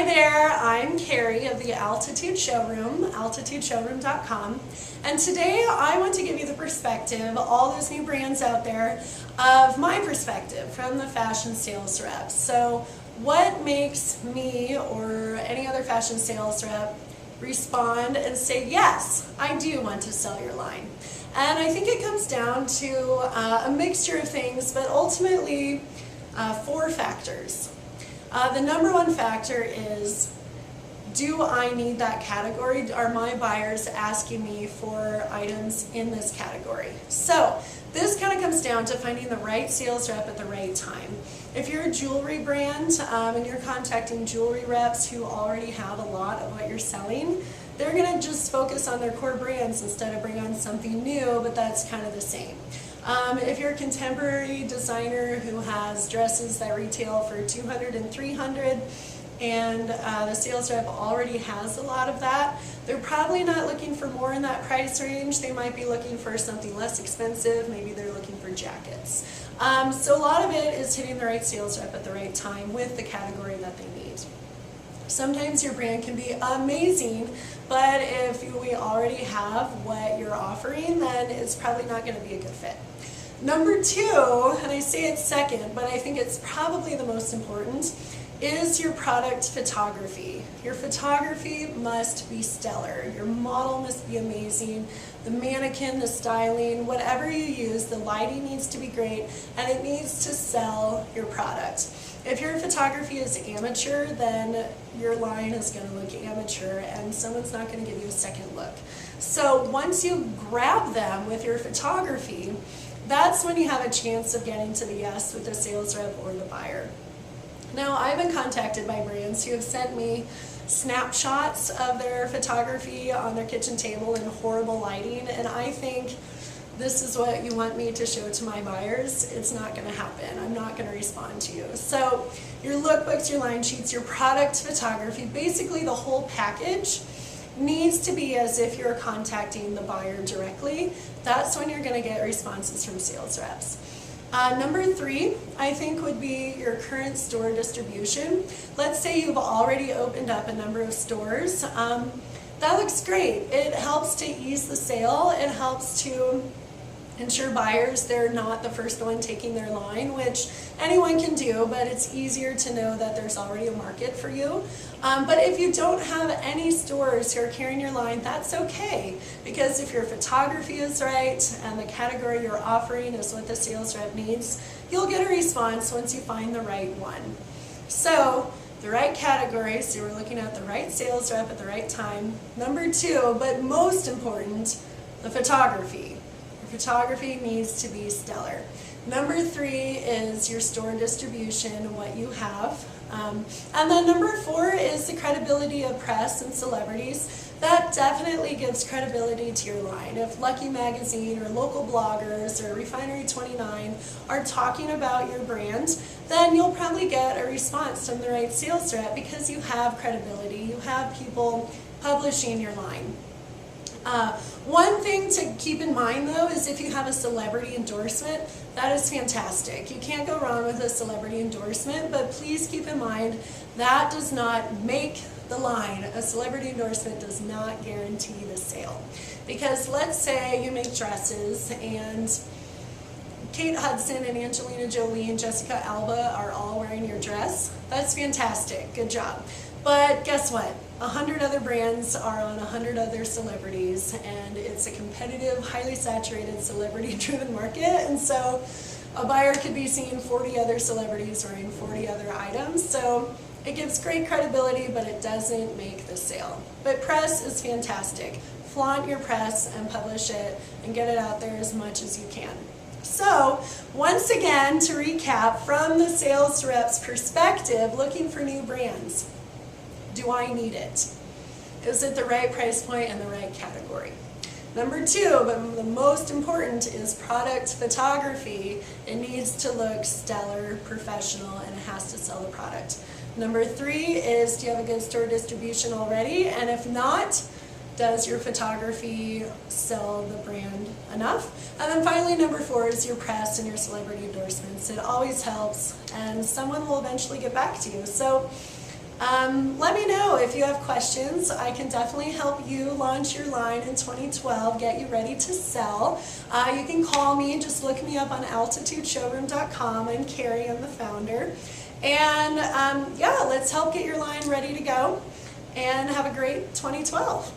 Hi there, I'm Karri of the Altitude Showroom, altitudeshowroom.com, and today I want to give you the perspective, all those new brands out there, of my perspective from the fashion sales rep. So what makes me or any other fashion sales rep respond and say, yes, I do want to sell your line? And I think it comes down to a mixture of things, but ultimately 4 factors. The number one factor is, do I need that category? Are my buyers asking me for items in this category? So this kind of comes down to finding the right sales rep at the right time. If you're a jewelry brand and you're contacting jewelry reps who already have a lot of what you're selling, they're going to just focus on their core brands instead of bring on something new, but that's kind of the same. If you're a contemporary designer who has dresses that retail for $200 and $300 and the sales rep already has a lot of that, they're probably not looking for more in that price range. They might be looking for something less expensive. Maybe they're looking for jackets. So a lot of it is hitting the right sales rep at the right time with the category that they need. Sometimes your brand can be amazing, but if we already have what you're offering, then it's probably not going to be a good fit. Number 2, and I say it second, but I think it's probably the most important, is your product photography. Your photography must be stellar. Your model must be amazing. The mannequin, the styling, whatever you use, the lighting needs to be great, and it needs to sell your product. If your photography is amateur, then your line is going to look amateur and someone's not going to give you a second look. So once you grab them with your photography, that's when you have a chance of getting to the yes with the sales rep or the buyer. Now, I've been contacted by brands who have sent me snapshots of their photography on their kitchen table in horrible lighting, and I think, this is what you want me to show to my buyers. It's not going to happen. I'm not going to respond to you. So your lookbooks, your line sheets, your product photography, basically the whole package needs to be as if you're contacting the buyer directly. That's when you're going to get responses from sales reps. Number 3, I think, would be your current store distribution. Let's say you've already opened up a number of stores. That looks great. It helps to ease the sale. It helps to ensure buyers they're not the first one taking their line, which anyone can do, but it's easier to know that there's already a market for you. But if you don't have any stores who are carrying your line, that's okay, because if your photography is right and the category you're offering is what the sales rep needs, you'll get a response once you find the right one. So the right category, so we're looking at the right sales rep at the right time. Number 2, but most important, the photography. Your photography needs to be stellar. Number 3 is your store distribution, what you have. And then number 4 is the credibility of press and celebrities. That definitely gives credibility to your line. If Lucky Magazine or local bloggers or Refinery 29 are talking about your brand, then you'll probably get a response from the right sales rep because you have credibility. You have people publishing your line. One thing to keep in mind, though, is if you have a celebrity endorsement, that is fantastic. You can't go wrong with a celebrity endorsement, but please keep in mind that does not make the line. A celebrity endorsement does not guarantee the sale. Because let's say you make dresses and Kate Hudson and Angelina Jolie and Jessica Alba are all wearing your dress. That's fantastic. Good job. But guess what? 100 other brands are on 100 other celebrities, and it's a competitive, highly saturated, celebrity-driven market, and so a buyer could be seeing 40 other celebrities wearing 40 other items. So it gives great credibility, but it doesn't make the sale. But press is fantastic. Flaunt your press and publish it and get it out there as much as you can. So once again, to recap, from the sales rep's perspective, looking for new brands. Do I need it? Is it the right price point and the right category? Number 2, but the most important, is product photography. It needs to look stellar, professional, and it has to sell the product. Number 3 is, do you have a good store distribution already? And if not, does your photography sell the brand enough? And then finally, number 4 is your press and your celebrity endorsements. It always helps, and someone will eventually get back to you. So Let me know if you have questions. I can definitely help you launch your line in 2012, get you ready to sell. You can call me, just look me up on altitudeshowroom.com. I'm Karri, I'm the founder. And yeah, let's help get your line ready to go and have a great 2012.